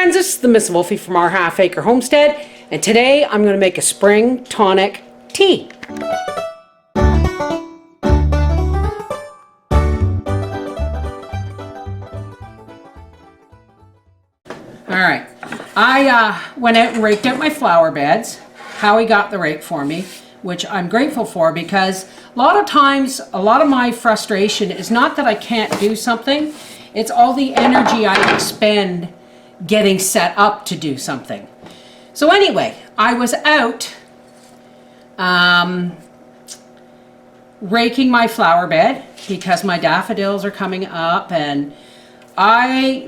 friends, this is the Miss Wolfie from our Half Acre Homestead, and today I'm going to make a spring tonic tea. Alright, I went out and raked out my flower beds. Howie got the rake for me, which I'm grateful for, because a lot of times, a lot of my frustration is not that I can't do something, it's all the energy I expend getting set up to do something. So anyway, I was out raking my flower bed because my daffodils are coming up, and I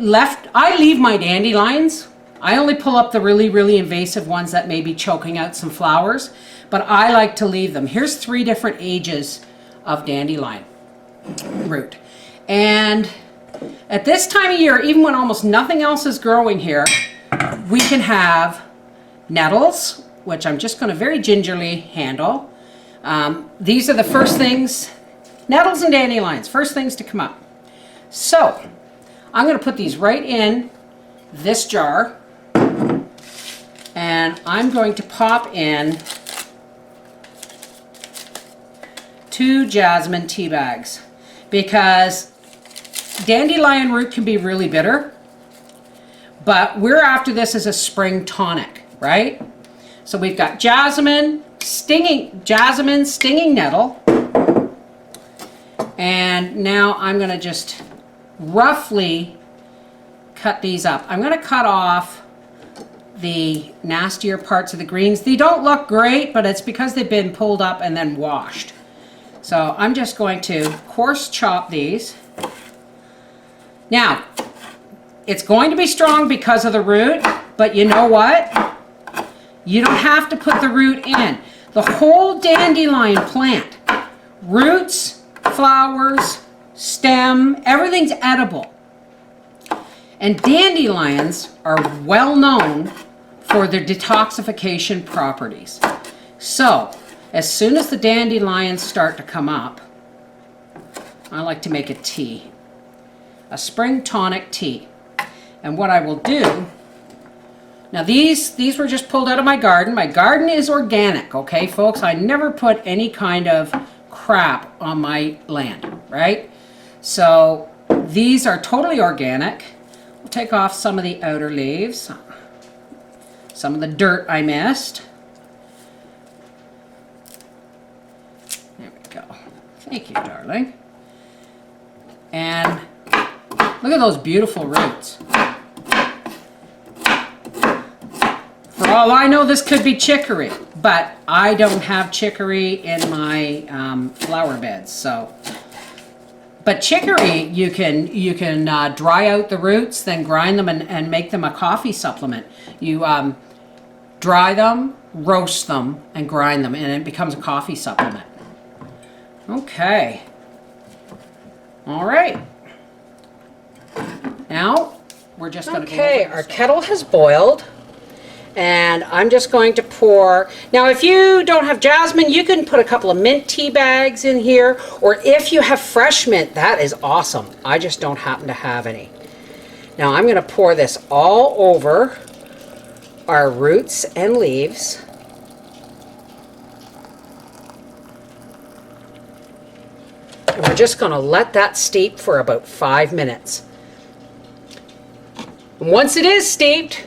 leave my dandelions. I only pull up the really invasive ones that may be choking out some flowers, but I like to leave them. Here's 3 different ages of dandelion root. And at this time of year, even when almost nothing else is growing here, we can have nettles, which I'm just going to very gingerly handle. These are the first things, nettles and dandelions, first things to come up. So I'm going to put these right in this jar, and I'm going to pop in 2 jasmine tea bags, because dandelion root can be really bitter, but we're after this as a spring tonic, right? So we've got jasmine, stinging nettle, and now I'm going to just roughly cut these up. I'm going to cut off the nastier parts of the greens. They don't look great, but it's because they've been pulled up and then washed. So I'm just going to coarse chop these. Now, it's going to be strong because of the root, but you know what? You don't have to put the root in. The whole dandelion plant, roots, flowers, stem, everything's edible. And dandelions are well known for their detoxification properties. So, as soon as the dandelions start to come up, I like to make a tea. A spring tonic tea. And what I will do, now these were just pulled out of my garden. My garden is organic, okay folks? I never put any kind of crap on my land, right? So these are totally organic. We'll take off some of the outer leaves, some of the dirt I missed. There we go. Thank you, darling. And look at those beautiful roots. For all I know, this could be chicory, but I don't have chicory in my flower beds. So, but chicory, you can dry out the roots, then grind them and make them a coffee supplement. You dry them, roast them, and grind them, and it becomes a coffee supplement. Okay. All right. Now, we're just going to... Okay, our kettle has boiled, and I'm just going to pour... Now, if you don't have jasmine, you can put a couple of mint tea bags in here, or if you have fresh mint, that is awesome. I just don't happen to have any. Now, I'm going to pour this all over our roots and leaves. And we're just going to let that steep for about 5 minutes. Once it is steeped,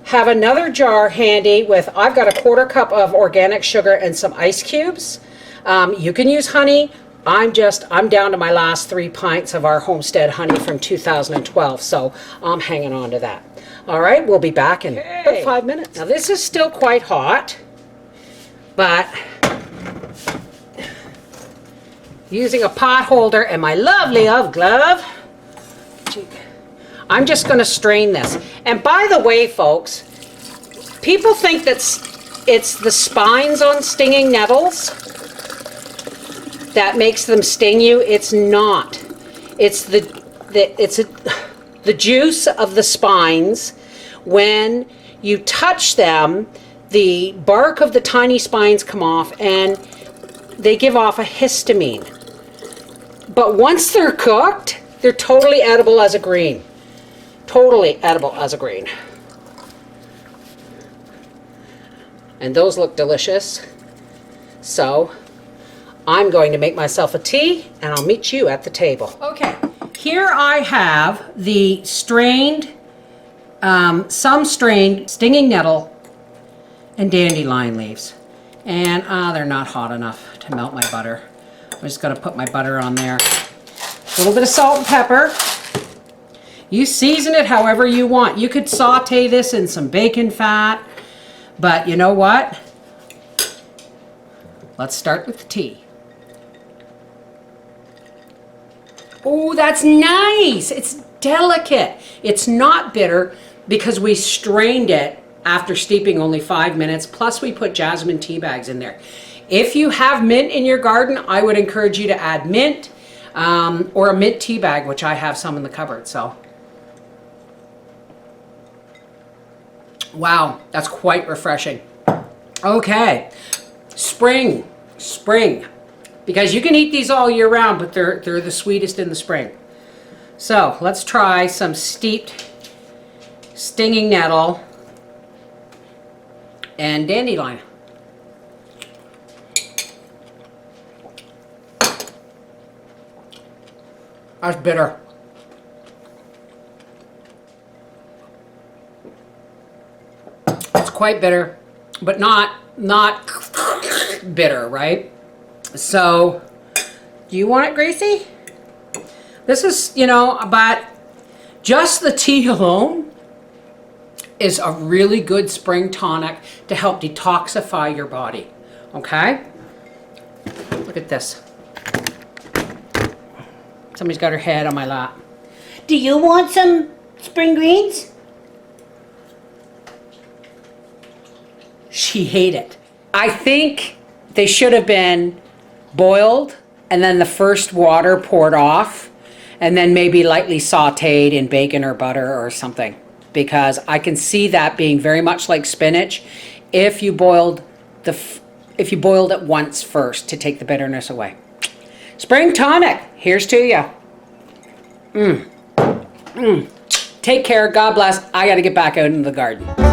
have another jar handy with, I've got a 1/4 cup of organic sugar and some ice cubes. You can use honey. I'm down to my last 3 pints of our homestead honey from 2012, so I'm hanging on to that. All right, we'll be back in about 5 minutes. Now this is still quite hot, but using a pot holder and my lovely glove, I'm just going to strain this. And by the way, folks, people think that it's the spines on stinging nettles that makes them sting you. It's not. It's the juice of the spines. When you touch them, the bark of the tiny spines come off and they give off a histamine. But once they're cooked, they're totally edible as a green. Totally edible as a green. And those look delicious. So I'm going to make myself a tea and I'll meet you at the table. Okay, here I have the strained, some strained stinging nettle and dandelion leaves. And they're not hot enough to melt my butter. I'm just gonna put my butter on there. A little bit of salt and pepper. You season it however you want. You could saute this in some bacon fat, but you know what? Let's start with the tea. Oh, that's nice. It's delicate. It's not bitter because we strained it after steeping only 5 minutes, plus we put jasmine tea bags in there. If you have mint in your garden, I would encourage you to add mint or a mint tea bag, which I have some in the cupboard. So, wow, that's quite refreshing. Okay, spring, because you can eat these all year round, but they're the sweetest in the spring. So let's try some steeped stinging nettle and dandelion. That's bitter. It's quite bitter, but not bitter, right? So, do you want it, Gracie? This is, you know, but just the tea alone is a really good spring tonic to help detoxify your body, okay? Look at this. Somebody's got her head on my lap. Do you want some spring greens? She hated it. I think they should have been boiled and then the first water poured off and then maybe lightly sauteed in bacon or butter or something, because I can see that being very much like spinach if you boiled it once first to take the bitterness away. Spring tonic, here's to you. Take care, God bless. I got to get back out into the garden.